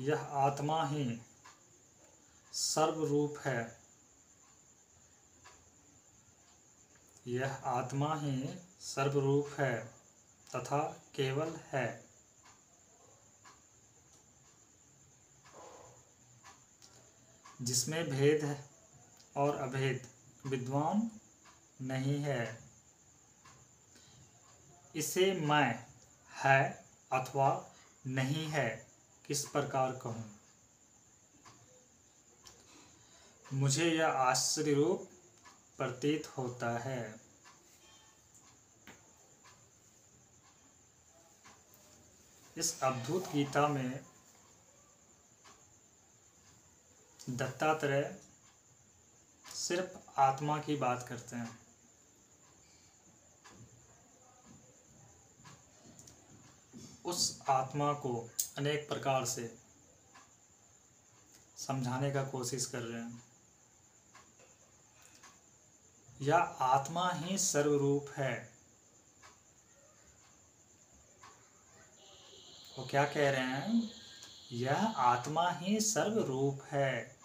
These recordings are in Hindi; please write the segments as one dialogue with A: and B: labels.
A: यह आत्मा ही सर्वरूप है। यह आत्मा ही सर्वरूप है तथा केवल है। जिसमें भेद और अभेद विद्वान नहीं है। इसे मैं है अथवा नहीं है किस प्रकार कहूँ। मुझे यह आश्चर्य रूप प्रतीत होता है। इस अद्भुत गीता में दत्तात्रेय सिर्फ आत्मा की बात करते हैं। उस आत्मा को अनेक प्रकार से समझाने का कोशिश कर रहे हैं। यह आत्मा ही सर्वरूप है। वो क्या कह रहे हैं? यह आत्मा ही सर्वरूप है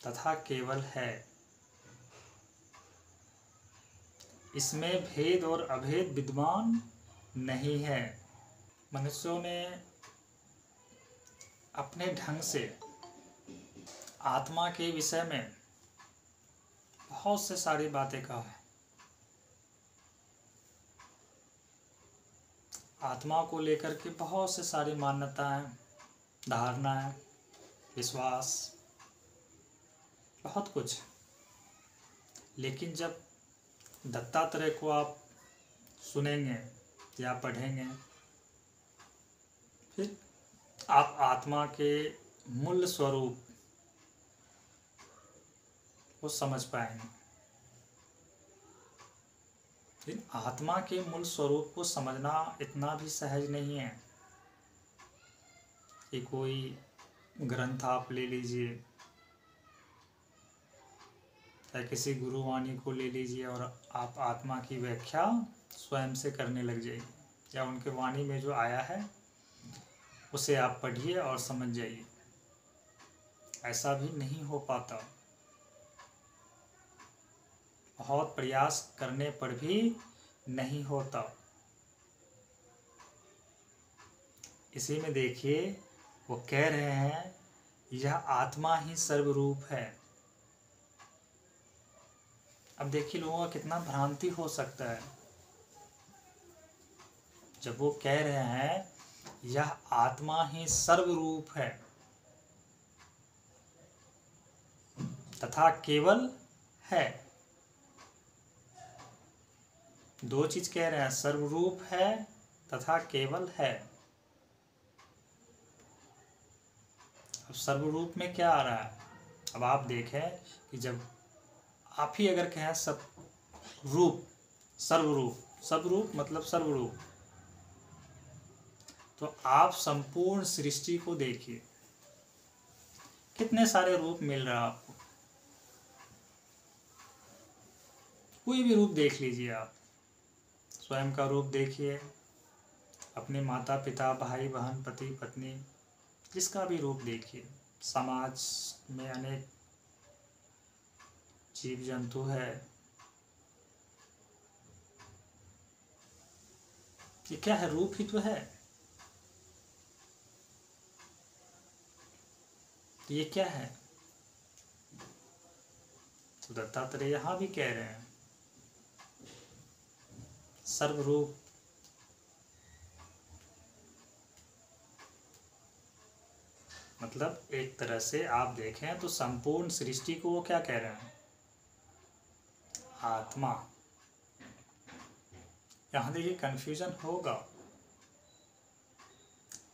A: तथा केवल है। इसमें भेद और अभेद विद्वान नहीं है। मनुष्यों ने अपने ढंग से आत्मा के विषय में बहुत से सारी बातें कहा है। आत्मा को लेकर के बहुत से सारी मान्यताएं, धारणाएं, विश्वास, बहुत कुछ। लेकिन जब दत्तात्रेय को आप सुनेंगे या पढ़ेंगे, फिर आप आत्मा के मूल स्वरूप को समझ पाएंगे। लेकिन आत्मा के मूल स्वरूप को समझना इतना भी सहज नहीं है कि कोई ग्रंथ आप ले लीजिए या किसी गुरुवाणी को ले लीजिए और आप आत्मा की व्याख्या स्वयं से करने लग जाइए, या उनके वाणी में जो आया है उसे आप पढ़िए और समझ जाइए। ऐसा भी नहीं हो पाता। बहुत प्रयास करने पर भी नहीं होता। इसी में देखिए वो कह रहे हैं यह आत्मा ही सर्वरूप है। अब देखिए लोगों का कितना भ्रांति हो सकता है जब वो कह रहे हैं यह आत्मा ही सर्वरूप है तथा केवल है। दो चीज कह रहे हैं, सर्वरूप है तथा केवल है। अब सर्वरूप में क्या आ रहा है? अब आप देखें कि जब आप ही अगर कहें सब रूप, सर्वरूप, सर्वरूप मतलब सर्वरूप, तो आप संपूर्ण सृष्टि को देखिए, कितने सारे रूप मिल रहा है आपको। कोई भी रूप देख लीजिए आप, स्वयं का रूप देखिए, अपने माता पिता, भाई बहन, पति पत्नी, जिसका भी रूप देखिए। समाज में अनेक जीव जंतु है। ये क्या है? रूप ही तो है। तो ये क्या है? तो दत्तात्रेय यहां भी कह रहे हैं सर्वरूप। मतलब एक तरह से आप देखें तो संपूर्ण सृष्टि को वो क्या कह रहे हैं? आत्मा। यहां देखिए कंफ्यूजन होगा।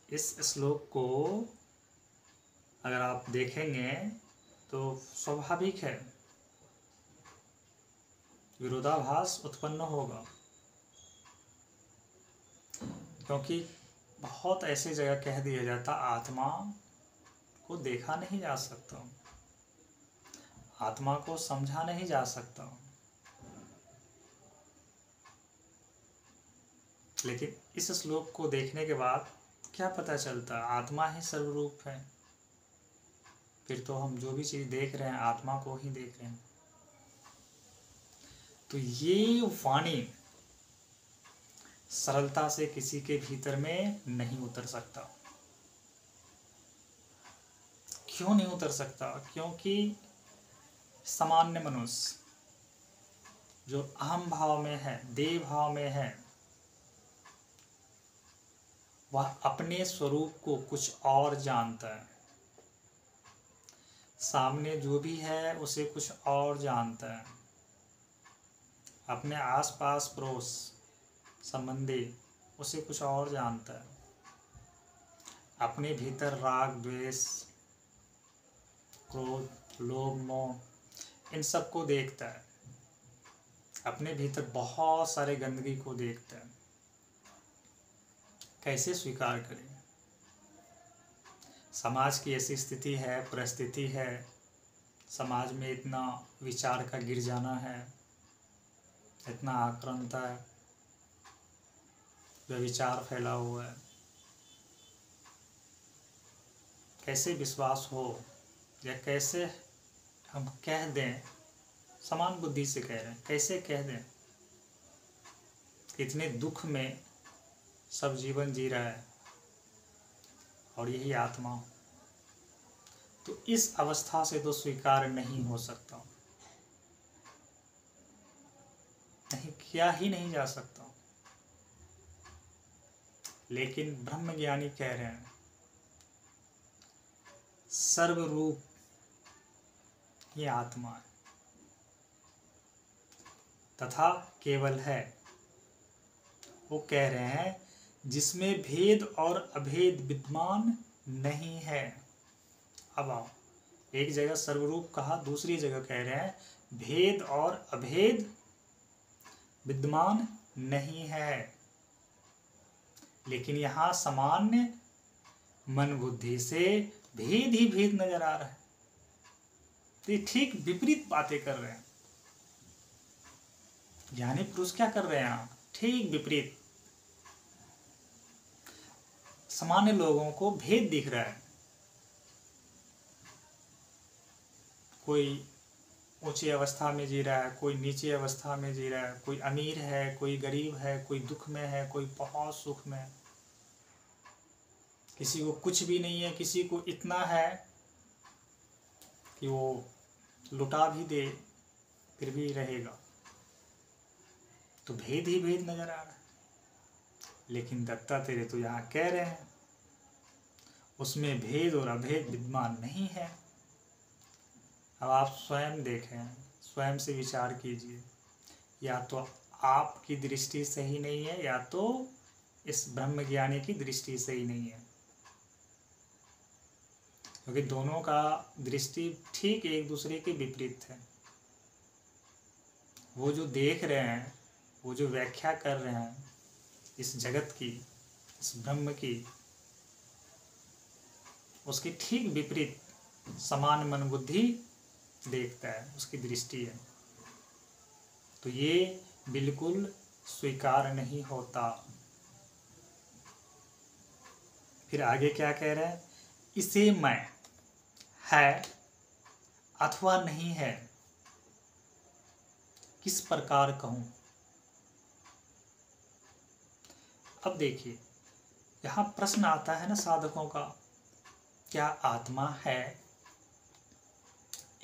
A: इस श्लोक को अगर आप देखेंगे तो स्वाभाविक है विरोधाभास उत्पन्न होगा, क्योंकि बहुत ऐसी जगह कह दिया जाता आत्मा को देखा नहीं जा सकता, आत्मा को समझा नहीं जा सकता। लेकिन इस श्लोक को देखने के बाद क्या पता चलता? आत्मा ही सर्वरूप है। फिर तो हम जो भी चीज देख रहे हैं आत्मा को ही देख रहे हैं। तो ये वाणी सरलता से किसी के भीतर में नहीं उतर सकता। क्यों नहीं उतर सकता? क्योंकि सामान्य मनुष्य जो अहम भाव में है, देह भाव में है, वह अपने स्वरूप को कुछ और जानता है। सामने जो भी है उसे कुछ और जानता है। अपने आसपास पड़ोस संबंधी उसे कुछ और जानता है। अपने भीतर राग, द्वेष, क्रोध, लोभ, मोह इन सब को देखता है। अपने भीतर बहुत सारे गंदगी को देखता है। कैसे स्वीकार करें? समाज की ऐसी स्थिति है, परिस्थिति है, समाज में इतना विचार का गिर जाना है, इतना आक्रांता है, व्यभिचार फैला हुआ है। कैसे विश्वास हो या कैसे हम कह दें, समान बुद्धि से कह रहे हैं, कैसे कह दें इतने दुख में सब जीवन जी रहा है और यही आत्मा। तो इस अवस्था से तो स्वीकार नहीं हो सकता, नहीं किया ही नहीं जा सकता। लेकिन ब्रह्मज्ञानी कह रहे हैं सर्वरूप ये आत्मा है तथा केवल है। वो कह रहे हैं जिसमें भेद और अभेद विद्यमान नहीं है। अब आओ, एक जगह सर्वरूप कहा, दूसरी जगह कह रहे हैं भेद और अभेद विद्यमान नहीं है। लेकिन यहाँ सामान्य मन बुद्धि से भेद ही भेद नजर आ रहा है। तो ये ठीक विपरीत बातें कर रहे हैं। ज्ञानी पुरुष क्या कर रहे हैं यहाँ? ठीक विपरीत। सामान्य लोगों को भेद दिख रहा है। कोई ऊंची अवस्था में जी रहा है, कोई नीचे अवस्था में जी रहा है, कोई अमीर है, कोई गरीब है, कोई दुख में है, कोई बहुत सुख में है। किसी को कुछ भी नहीं है, किसी को इतना है कि वो लुटा भी दे फिर भी रहेगा। तो भेद ही भेद नजर आ रहा है। लेकिन दत्तात्रेय तो यहाँ कह रहे हैं उसमें भेद और अभेद विद्यमान नहीं है। अब आप स्वयं देखें, स्वयं से विचार कीजिए। या तो आपकी दृष्टि सही नहीं है या तो इस ब्रह्मज्ञानी की दृष्टि सही नहीं है, क्योंकि दोनों का दृष्टि ठीक एक दूसरे के विपरीत है। वो जो देख रहे हैं, वो जो व्याख्या कर रहे हैं इस जगत की, इस ब्रह्म की, उसकी ठीक विपरीत समान मन बुद्धि देखता है, उसकी दृष्टि है। तो ये बिल्कुल स्वीकार नहीं होता। फिर आगे क्या कह रहे हैं? इसे मैं है अथवा नहीं है किस प्रकार कहूं? अब देखिए, यहाँ प्रश्न आता है ना साधकों का, क्या आत्मा है,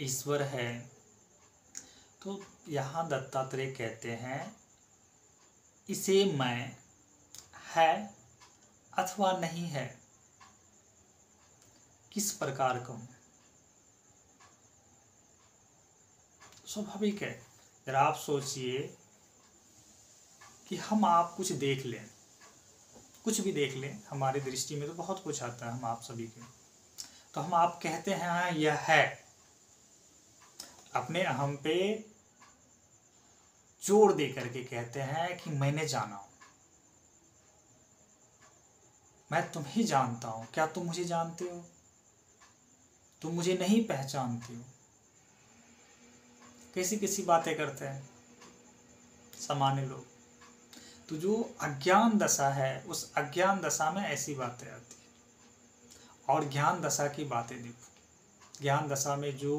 A: ईश्वर है? तो यहाँ दत्तात्रेय कहते हैं इसे मैं है अथवा नहीं है किस प्रकार कहूं? स्वाभाविक है। जरा आप सोचिए कि हम आप कुछ देख लें, कुछ भी देख लें, हमारी दृष्टि में तो बहुत कुछ आता है हम आप सभी के। तो हम आप कहते हैं हाँ यह है, अपने अहम पे जोर दे करके कहते हैं कि मैंने जाना हूं, मैं तुम्हें जानता हूं। क्या तुम मुझे जानते हो? तुम मुझे नहीं पहचानते हो। कैसी कैसी बातें करते हैं सामान्य लोग। तो जो अज्ञान दशा है, उस अज्ञान दशा में ऐसी बातें आती है। और ज्ञान दशा की बातें देखो, ज्ञान दशा में जो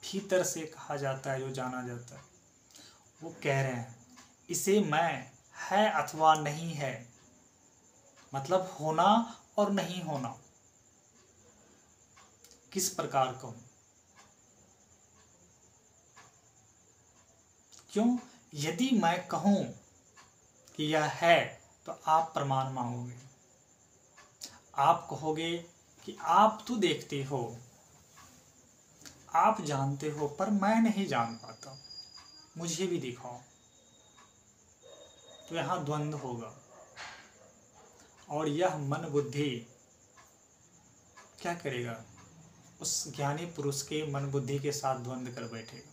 A: भीतर से कहा जाता है, जो जाना जाता है, वो कह रहे हैं इसे मैं है अथवा नहीं है, मतलब होना और नहीं होना, किस प्रकार कहूं, क्यों? यदि मैं कहूं कि यह है तो आप प्रमाण मांगोगे, आप कहोगे कि आप तो देखते हो, आप जानते हो, पर मैं नहीं जान पाता, मुझे भी दिखाओ। तो यहां द्वंद्व होगा और यह मन बुद्धि क्या करेगा? उस ज्ञानी पुरुष के मन बुद्धि के साथ द्वंद्व कर बैठेगा,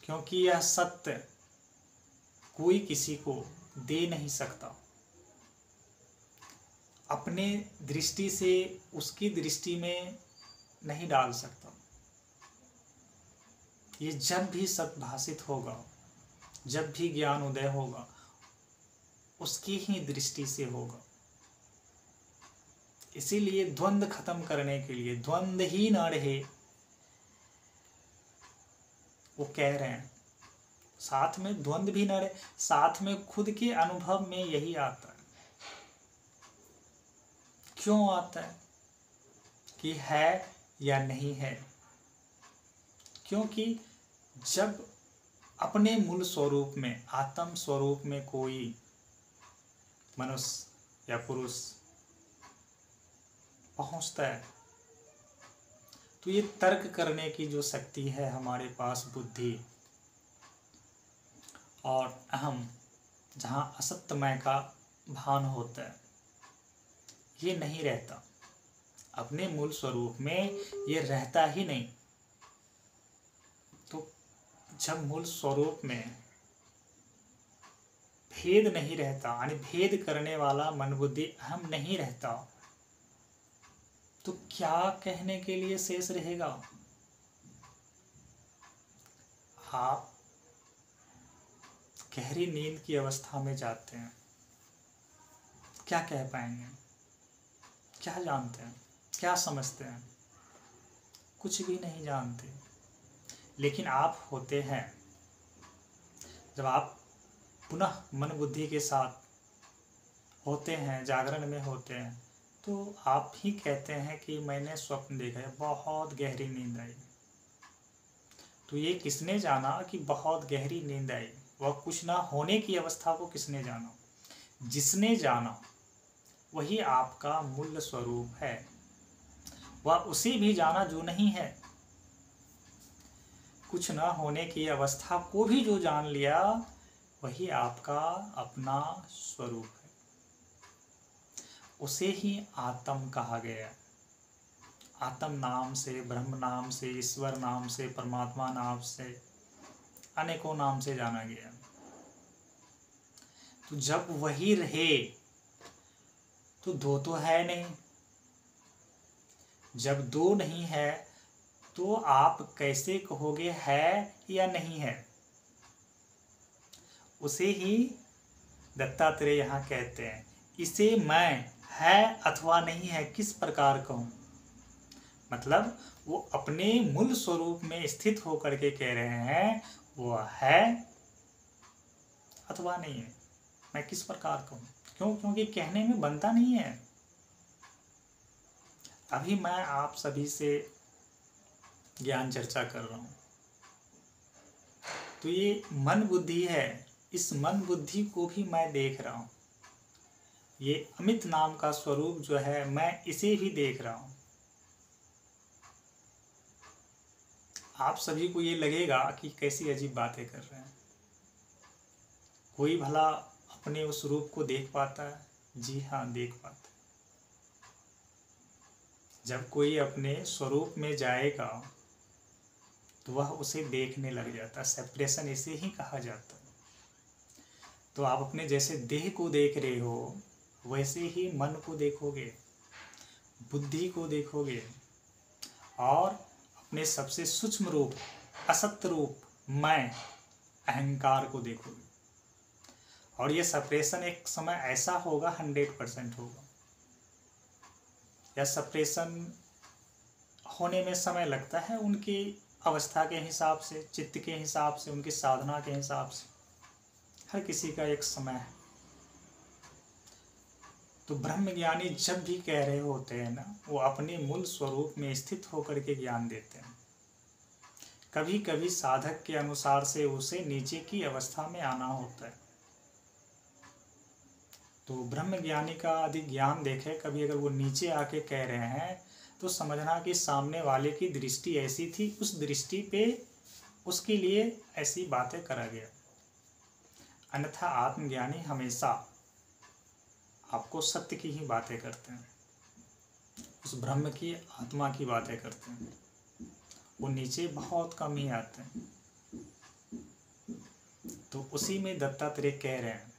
A: क्योंकि यह सत्य कोई किसी को दे नहीं सकता। अपने दृष्टि से उसकी दृष्टि में नहीं डाल सकता। ये जब भी सद्भाषित होगा, जब भी ज्ञान उदय होगा, उसकी ही दृष्टि से होगा। इसीलिए द्वंद्व खत्म करने के लिए, द्वंद्व ही न रहे, वो कह रहे हैं साथ में द्वंद्व भी न रहे, साथ में खुद के अनुभव में यही आता है। क्यों आता है कि है या नहीं है? क्योंकि जब अपने मूल स्वरूप में, आत्म स्वरूप में कोई मनुष्य या पुरुष पहुंचता है, तो ये तर्क करने की जो शक्ति है हमारे पास, बुद्धि और अहम, जहाँ असत्यमय का भान होता है, ये नहीं रहता। अपने मूल स्वरूप में ये रहता ही नहीं। तो जब मूल स्वरूप में भेद नहीं रहता, यानी भेद करने वाला मन बुद्धि अहम नहीं रहता, तो क्या कहने के लिए शेष रहेगा? आप गहरी नींद की अवस्था में जाते हैं, क्या कह पाएंगे? क्या जानते हैं? क्या समझते हैं? कुछ भी नहीं जानते। लेकिन आप होते हैं, जब आप पुनः मन बुद्धि के साथ होते हैं, जागरण में होते हैं, तो आप ही कहते हैं कि मैंने स्वप्न देखा है, बहुत गहरी नींद आई। तो ये किसने जाना कि बहुत गहरी नींद आई? वह कुछ ना होने की अवस्था को किसने जाना? जिसने जाना वही आपका मूल स्वरूप है। वह उसे भी जाना जो नहीं है। कुछ न होने की अवस्था को भी जो जान लिया, वही आपका अपना स्वरूप है। उसे ही आत्म कहा गया। आत्म नाम से, ब्रह्म नाम से, ईश्वर नाम से, परमात्मा नाम से, अनेकों नाम से जाना गया। तो जब वही रहे तो दो तो है नहीं। जब दो नहीं है तो आप कैसे कहोगे है या नहीं है? उसे ही दत्तात्रेय यहाँ कहते हैं, इसे मैं है अथवा नहीं है, किस प्रकार कहूँ? मतलब वो अपने मूल स्वरूप में स्थित होकर के कह रहे हैं वो है अथवा नहीं है, मैं किस प्रकार कहूँ? क्यों? क्योंकि कहने में बनता नहीं है। अभी मैं आप सभी से ज्ञान चर्चा कर रहा हूँ, तो ये मन बुद्धि है, इस मन बुद्धि को भी मैं देख रहा हूँ। ये अमित नाम का स्वरूप जो है, मैं इसे भी देख रहा हूँ। आप सभी को ये लगेगा कि कैसी अजीब बातें कर रहे हैं। कोई भला अपने उस रूप को देख पाता है? जी हाँ, देख पाता है। जब कोई अपने स्वरूप में जाएगा तो वह उसे देखने लग जाता है। सेपरेशन इसे ही कहा जाता है। तो आप अपने जैसे देह को देख रहे हो, वैसे ही मन को देखोगे, बुद्धि को देखोगे, और अपने सबसे सूक्ष्म रूप, असत्य रूप, मैं, अहंकार को देखोगे। और ये सेपरेशन एक समय ऐसा होगा 100% होगा। या सेपरेशन होने में समय लगता है उनकी अवस्था के हिसाब से, चित्त के हिसाब से, उनकी साधना के हिसाब से, हर किसी का एक समय है। तो ब्रह्मज्ञानी जब भी कह रहे होते हैं ना, वो अपने मूल स्वरूप में स्थित होकर के ज्ञान देते हैं। कभी कभी साधक के अनुसार से उसे नीचे की अवस्था में आना होता है। तो ब्रह्मज्ञानी का अधिक ज्ञान देखे, कभी अगर वो नीचे आके कह रहे हैं तो समझना कि सामने वाले की दृष्टि ऐसी थी, उस दृष्टि पे उसके लिए ऐसी बातें करा गया। अन्यथा आत्मज्ञानी हमेशा आपको सत्य की ही बातें करते हैं, उस ब्रह्म की, आत्मा की बातें करते हैं। वो नीचे बहुत कम ही आते हैं। तो उसी में दत्तात्रेय कह रहे हैं,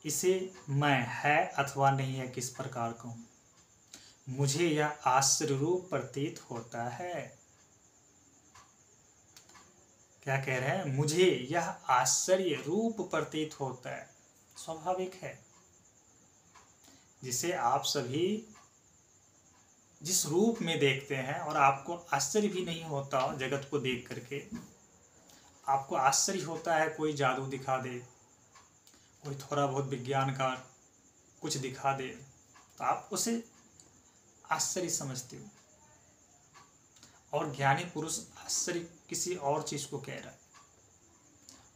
A: इसे मैं है अथवा नहीं है किस प्रकार कहूं, मुझे यह आश्चर्य रूप प्रतीत होता है। क्या कह रहे हैं? मुझे यह आश्चर्य रूप प्रतीत होता है। स्वाभाविक है, जिसे आप सभी जिस रूप में देखते हैं और आपको आश्चर्य भी नहीं होता जगत को देख करके, आपको आश्चर्य होता है कोई जादू दिखा दे, कोई थोड़ा बहुत विज्ञान का कुछ दिखा दे, तो आप उसे आश्चर्य समझते हो। और ज्ञानी पुरुष आश्चर्य किसी और चीज को कह रहा है।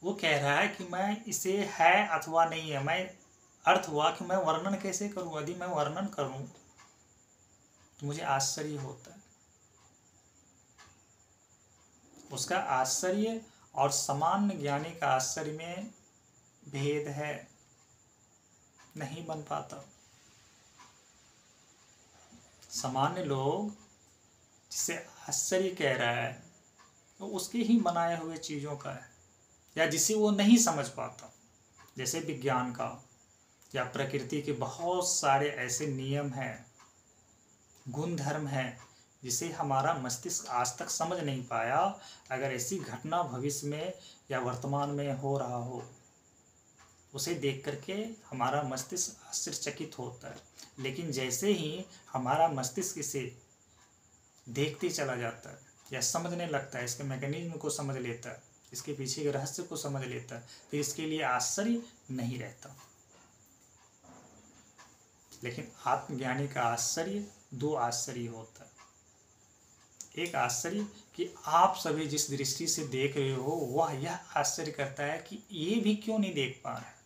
A: वो कह रहा है कि मैं इसे है अथवा नहीं है, मैं अर्थ हुआ कि मैं वर्णन कैसे करूं, यदि मैं वर्णन करूं तो मुझे आश्चर्य होता है। उसका आश्चर्य और सामान्य ज्ञानी का आश्चर्य में भेद है, नहीं बन पाता। सामान्य लोग जिसे आश्चर्य कह रहा है तो उसके ही बनाए हुए चीजों का है, या जिसे वो नहीं समझ पाता, जैसे विज्ञान का या प्रकृति के बहुत सारे ऐसे नियम हैं, गुण धर्म है, जिसे हमारा मस्तिष्क आज तक समझ नहीं पाया। अगर ऐसी घटना भविष्य में या वर्तमान में हो रहा हो, उसे देख करके हमारा मस्तिष्क आश्चर्यचकित होता है। लेकिन जैसे ही हमारा मस्तिष्क इसे देखते चला जाता है या समझने लगता है, इसके मैकेनिज्म को समझ लेता है, इसके पीछे के रहस्य को समझ लेता है, तो इसके लिए आश्चर्य नहीं रहता। लेकिन आत्मज्ञानी का आश्चर्य दो आश्चर्य होता है। एक आश्चर्य कि आप सभी जिस दृष्टि से देख रहे हो, वह यह आश्चर्य करता है कि ये भी क्यों नहीं देख पा रहे,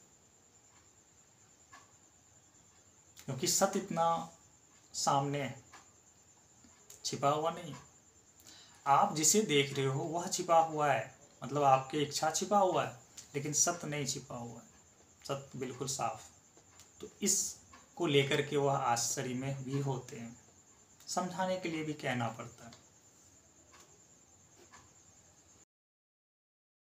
A: क्योंकि सत्य इतना सामने है, छिपा हुआ नहीं। आप जिसे देख रहे हो वह छिपा हुआ है, मतलब आपकी इच्छा छिपा हुआ है, लेकिन सत्य नहीं छिपा हुआ है, सत्य बिल्कुल साफ। तो इसको लेकर के वह आश्चर्य में भी होते हैं, समझाने के लिए भी कहना पड़ता है।